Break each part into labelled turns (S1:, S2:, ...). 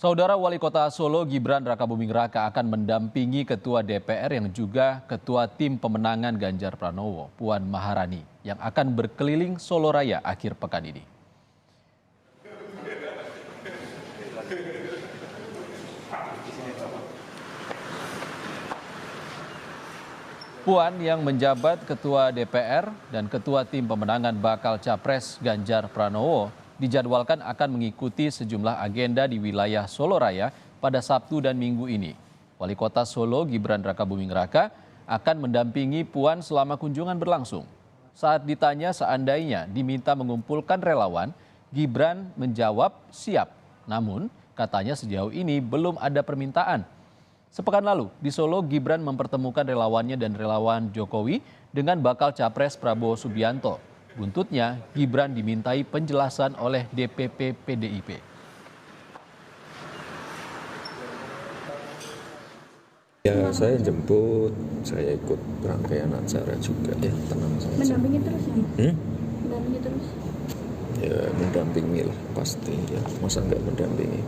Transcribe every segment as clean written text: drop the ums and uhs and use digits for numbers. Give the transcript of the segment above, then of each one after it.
S1: Saudara Wali Kota Solo Gibran Rakabuming Raka akan mendampingi Ketua DPR yang juga Ketua Tim Pemenangan Ganjar Pranowo, Puan Maharani, yang akan berkeliling Solo Raya akhir pekan ini. Puan yang menjabat Ketua DPR dan Ketua Tim Pemenangan bakal Capres Ganjar Pranowo dijadwalkan akan mengikuti sejumlah agenda di wilayah Solo Raya pada Sabtu dan Minggu ini. Wali Kota Solo Gibran Rakabuming Raka akan mendampingi Puan selama kunjungan berlangsung. Saat ditanya seandainya diminta mengumpulkan relawan, Gibran menjawab siap. Namun katanya sejauh ini belum ada permintaan. Sepekan lalu di Solo, Gibran mempertemukan relawannya dan relawan Jokowi dengan bakal Capres Prabowo Subianto. Buntutnya, Gibran dimintai penjelasan oleh DPP PDIP.
S2: Ya, saya jemput, saya ikut rangkaian acara juga, ya tenang saja.
S3: Mendampingi terus ya? Mendampingi terus?
S2: Ya, mendampingi lah pasti ya, masa nggak mendampingi.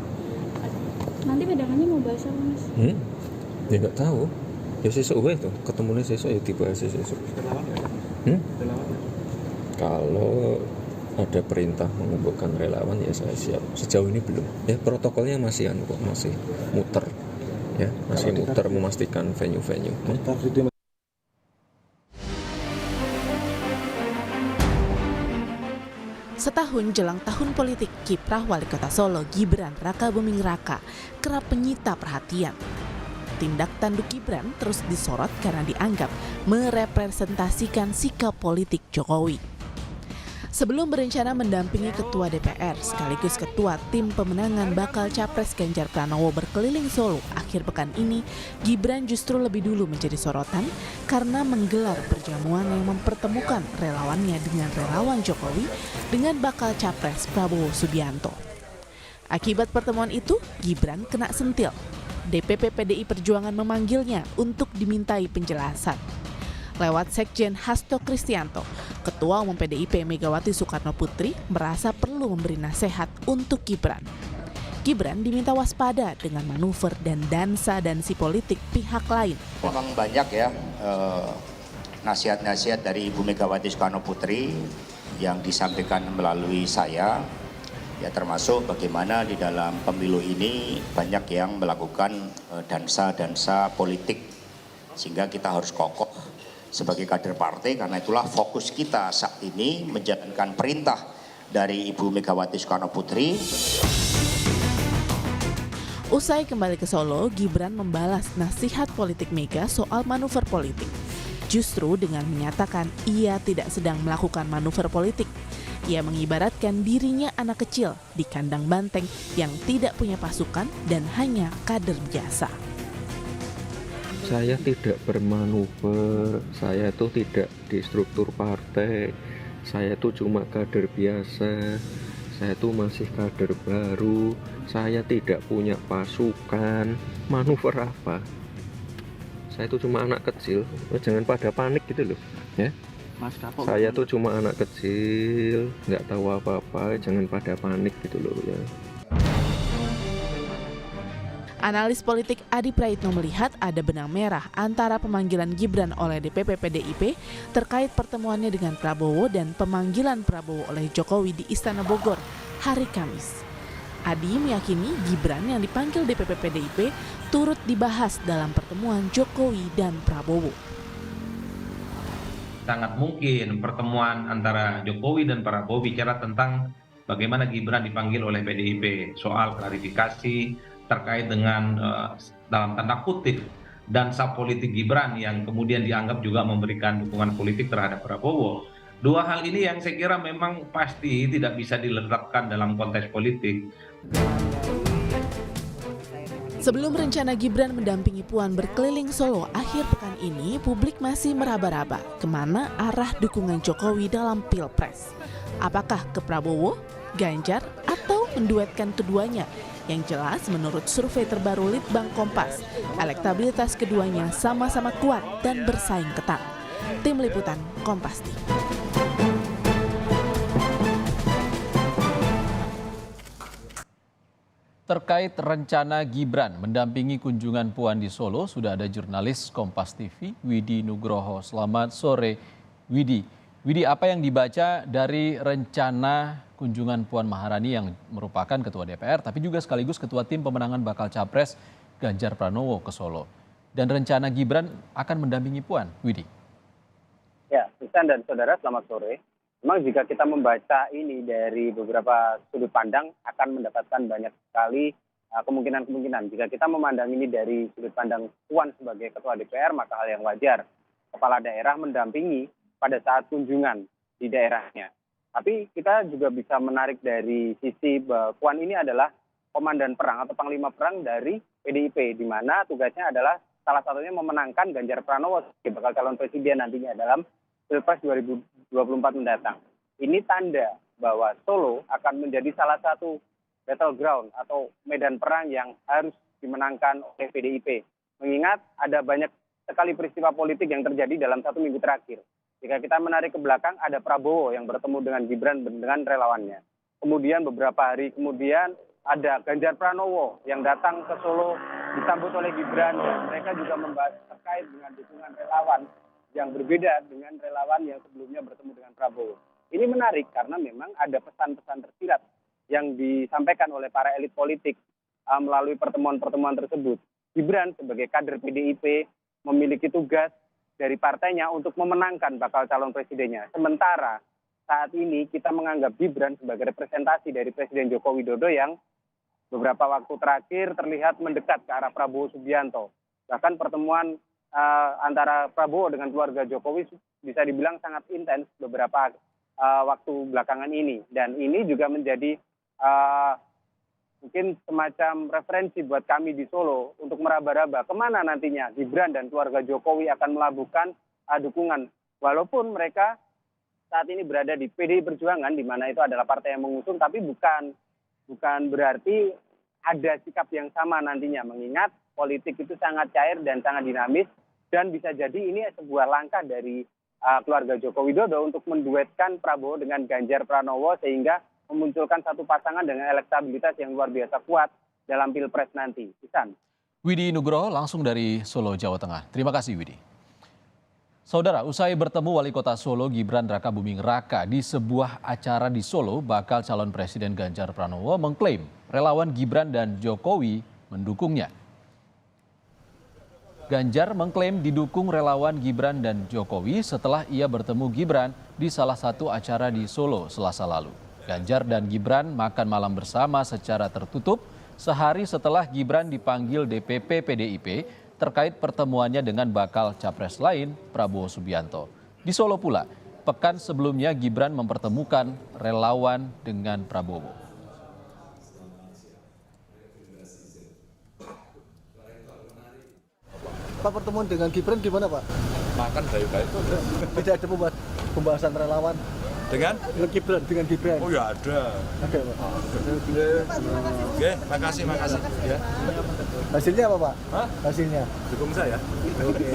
S3: Nanti pedangannya mau bahas apa, Mas?
S2: Ya nggak tahu. Ya sesuk tuh, ketemunya sesuk ya dibahas sesuk. Kalau ada perintah mengumpulkan relawan ya saya siap. Sejauh ini belum. Ya protokolnya masih masih muter. Ya, masih muter memastikan venue-venue.
S4: Setahun jelang tahun politik, kiprah Wali Kota Solo Gibran Rakabuming Raka kerap menyita perhatian. Tindak tanduk Gibran terus disorot karena dianggap merepresentasikan sikap politik Jokowi. Sebelum berencana mendampingi Ketua DPR sekaligus Ketua Tim Pemenangan bakal Capres Ganjar Pranowo berkeliling Solo akhir pekan ini, Gibran justru lebih dulu menjadi sorotan karena menggelar perjamuan yang mempertemukan relawannya dengan relawan Jokowi dengan bakal Capres Prabowo Subianto. Akibat pertemuan itu, Gibran kena sentil. DPP PDI Perjuangan memanggilnya untuk dimintai penjelasan. Lewat Sekjen Hasto Kristianto, Ketua Umum PDIP Megawati Soekarno Putri merasa perlu memberi nasihat untuk Gibran. Gibran diminta waspada dengan manuver dan dansa-dansi politik pihak lain.
S5: Memang banyak ya nasihat-nasihat dari Ibu Megawati Soekarno Putri yang disampaikan melalui saya. Ya termasuk bagaimana di dalam pemilu ini banyak yang melakukan dansa-dansa politik. Sehingga kita harus kokoh sebagai kader partai, karena itulah fokus kita saat ini menjalankan perintah dari Ibu Megawati Soekarno Putri.
S4: Usai kembali ke Solo, Gibran membalas nasihat politik Mega soal manuver politik. Justru dengan menyatakan ia tidak sedang melakukan manuver politik. Ia mengibaratkan dirinya anak kecil di kandang banteng yang tidak punya pasukan dan hanya kader biasa.
S2: Saya tidak bermanuver, saya itu tidak di struktur partai, saya itu cuma kader biasa, saya itu masih kader baru, saya tidak punya pasukan, manuver apa? Saya itu cuma anak kecil, jangan pada panik gitu loh, ya. Saya tuh cuma anak kecil, nggak tahu apa-apa, jangan pada panik gitu loh ya.
S4: Analis politik Adi Praitno melihat ada benang merah antara pemanggilan Gibran oleh DPP PDIP terkait pertemuannya dengan Prabowo dan pemanggilan Prabowo oleh Jokowi di Istana Bogor hari Kamis. Adi meyakini Gibran yang dipanggil DPP PDIP turut dibahas dalam pertemuan Jokowi dan Prabowo.
S6: Sangat mungkin pertemuan antara Jokowi dan Prabowo bicara tentang bagaimana Gibran dipanggil oleh PDIP soal klarifikasi terkait dengan dalam tanda kutip dansa politik Gibran yang kemudian dianggap juga memberikan dukungan politik terhadap Prabowo. Dua hal ini yang saya kira memang pasti tidak bisa diletakkan dalam konteks politik.
S4: Sebelum rencana Gibran mendampingi Puan berkeliling Solo akhir pekan ini, publik masih meraba-raba kemana arah dukungan Jokowi dalam Pilpres. Apakah ke Prabowo, Ganjar, atau menduetkan keduanya? Yang jelas menurut survei terbaru Litbang Kompas, elektabilitas keduanya sama-sama kuat dan bersaing ketat. Tim Liputan Kompas TV.
S1: Terkait rencana Gibran mendampingi kunjungan Puan di Solo, sudah ada jurnalis Kompas TV, Widi Nugroho. Selamat sore, Widi. Widi, apa yang dibaca dari rencana kunjungan Puan Maharani yang merupakan Ketua DPR, tapi juga sekaligus Ketua Tim Pemenangan Bakal Capres Ganjar Pranowo ke Solo? Dan rencana Gibran akan mendampingi Puan, Widi?
S7: Ya, Ihsan dan saudara, selamat sore. Memang jika kita membaca ini dari beberapa sudut pandang akan mendapatkan banyak sekali kemungkinan-kemungkinan. Jika kita memandang ini dari sudut pandang Puan sebagai Ketua DPR, maka hal yang wajar. Kepala daerah mendampingi pada saat kunjungan di daerahnya. Tapi kita juga bisa menarik dari sisi Puan ini adalah komandan perang atau panglima perang dari PDIP, di mana tugasnya adalah salah satunya memenangkan Ganjar Pranowo sebagai bakal calon presiden nantinya dalam Pilpres 2024 mendatang. Ini tanda bahwa Solo akan menjadi salah satu battleground atau medan perang yang harus dimenangkan oleh PDIP. Mengingat ada banyak sekali peristiwa politik yang terjadi dalam 1 minggu terakhir. Jika kita menarik ke belakang, ada Prabowo yang bertemu dengan Gibran dengan relawannya. Kemudian beberapa hari kemudian ada Ganjar Pranowo yang datang ke Solo disambut oleh Gibran, dan mereka juga membahas terkait dengan dukungan relawan yang berbeda dengan relawan yang sebelumnya bertemu dengan Prabowo. Ini menarik karena memang ada pesan-pesan tersirat yang disampaikan oleh para elit politik melalui pertemuan-pertemuan tersebut. Gibran sebagai kader PDIP memiliki tugas dari partainya untuk memenangkan bakal calon presidennya. Sementara saat ini kita menganggap Gibran sebagai representasi dari Presiden Joko Widodo yang beberapa waktu terakhir terlihat mendekat ke arah Prabowo Subianto. Bahkan pertemuan antara Prabowo dengan keluarga Jokowi bisa dibilang sangat intens beberapa waktu belakangan ini. Dan ini juga menjadi mungkin semacam referensi buat kami di Solo untuk meraba-raba kemana nantinya Gibran dan keluarga Jokowi akan melabuhkan dukungan. Walaupun mereka saat ini berada di PDI Perjuangan, di mana itu adalah partai yang mengusung, tapi bukan berarti ada sikap yang sama nantinya, mengingat politik itu sangat cair dan sangat dinamis, dan bisa jadi ini sebuah langkah dari keluarga Joko Widodo untuk menduetkan Prabowo dengan Ganjar Pranowo sehingga memunculkan satu pasangan dengan elektabilitas yang luar biasa kuat dalam Pilpres nanti. Ihsan.
S1: Widi Nugroho langsung dari Solo, Jawa Tengah. Terima kasih, Widi. Saudara, usai bertemu Wali Kota Solo Gibran Rakabuming Raka di sebuah acara di Solo, bakal calon Presiden Ganjar Pranowo mengklaim relawan Gibran dan Jokowi mendukungnya. Ganjar mengklaim didukung relawan Gibran dan Jokowi setelah ia bertemu Gibran di salah satu acara di Solo Selasa lalu. Ganjar dan Gibran makan malam bersama secara tertutup sehari setelah Gibran dipanggil DPP PDIP terkait pertemuannya dengan bakal capres lain Prabowo Subianto. Di Solo pula, pekan sebelumnya Gibran mempertemukan relawan dengan Prabowo.
S8: Pak, pertemuan dengan Gibran gimana, Pak?
S9: Makan baik-baik.
S8: Tidak ada pembahasan relawan
S9: dengan
S8: Gibran.
S9: Oh ya ada.
S8: Oke, Pak.
S9: Oke, makasih ya.
S8: Hasilnya apa, Pak?
S9: Hah?
S8: Hasilnya
S9: Dukung saya.
S8: oke.